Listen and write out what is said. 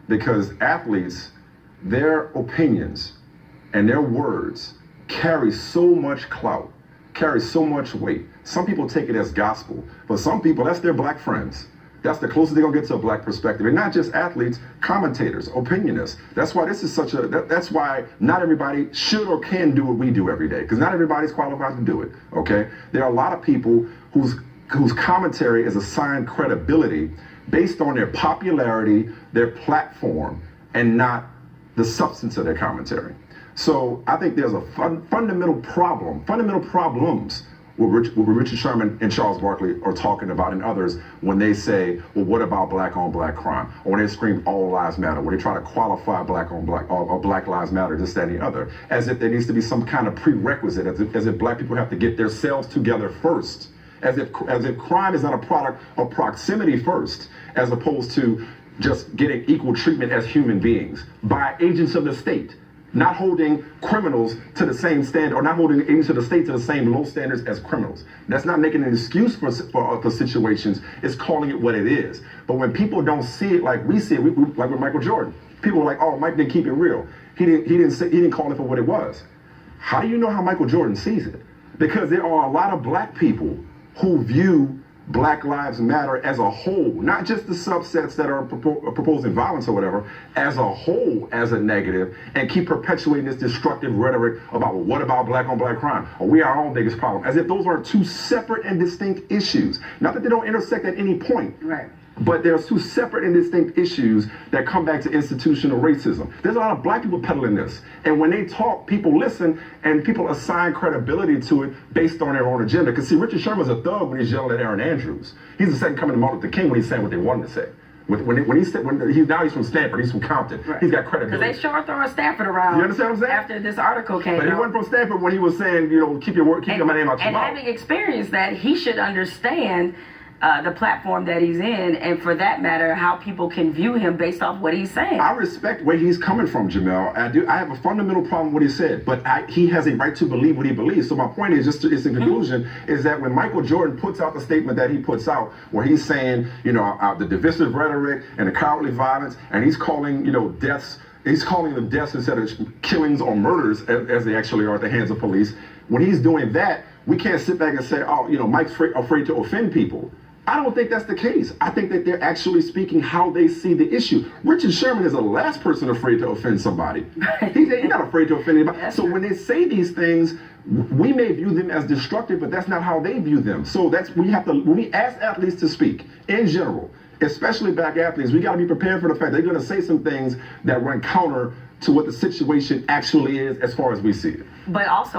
because athletes, their opinions and their words carry so much clout, carry so much weight. Some people take it as gospel, but some people, that's their black friends. That's the closest they're gonna get to a black perspective. And not just athletes, commentators, opinionists. That's why this is such a, that's why not everybody should or can do what we do every day, because not everybody's qualified to do it, okay? There are a lot of people whose commentary is assigned credibility based on their popularity, their platform, and not the substance of their commentary. So I think there's a fundamental problems what Richard Sherman and Charles Barkley are talking about, and others, when they say, well, what about black on black crime? Or when they scream all lives matter, when they try to qualify black on black, or black lives matter, this, that, and the other, as if there needs to be some kind of prerequisite, as if black people have to get themselves together first, as if crime is not a product of proximity first, as opposed to just getting equal treatment as human beings by agents of the state. Not holding criminals to the same standard, or not holding agents of the state to the same low standards as criminals. That's not making an excuse for situations. It's calling it what it is. But when people don't see it like we see it, like with Michael Jordan, people are like, "Oh, Mike didn't keep it real. He didn't call it for what it was." How do you know how Michael Jordan sees it? Because there are a lot of black people who view Black Lives Matter as a whole, not just the subsets that are proposing violence or whatever, as a whole, as a negative, and keep perpetuating this destructive rhetoric about, well, what about black on black crime? Or we are our own biggest problem, as if those are two separate and distinct issues. Not that they don't intersect at any point. Right. But there's two separate and distinct issues that come back to institutional racism. There's a lot of black people peddling this. And when they talk, people listen, and people assign credibility to it based on their own agenda. Because see, Richard Sherman's a thug when he's yelling at Aaron Andrews. He's the second coming to Martin Luther King when he's saying what they want him to say. Now he's from Stanford, he's from Compton. Right. He's got credibility. Because they sure throwing Stanford around. You understand what I'm saying? After this article came out. But he wasn't from Stanford when he was saying, you know, keep your name out your mouth. And having experienced that, he should understand the platform that he's in, and for that matter, how people can view him based off what he's saying. I respect where he's coming from, Jamel. I have a fundamental problem with what he said, but he has a right to believe what he believes. So my point is, it's in conclusion, is that when Michael Jordan puts out the statement that he puts out, where he's saying, you know, the divisive rhetoric and the cowardly violence, and he's calling, you know, deaths, he's calling them deaths instead of killings or murders, as they actually are at the hands of police. When he's doing that, we can't sit back and say, oh, you know, Mike's afraid to offend people. I don't think that's the case. I think that they're actually speaking how they see the issue. Richard Sherman is the last person afraid to offend somebody. He's not afraid to offend anybody. So when they say these things, we may view them as destructive, but that's not how they view them. So when we ask athletes to speak in general, especially black athletes, we got to be prepared for the fact they're going to say some things that run counter to what the situation actually is as far as we see it. But also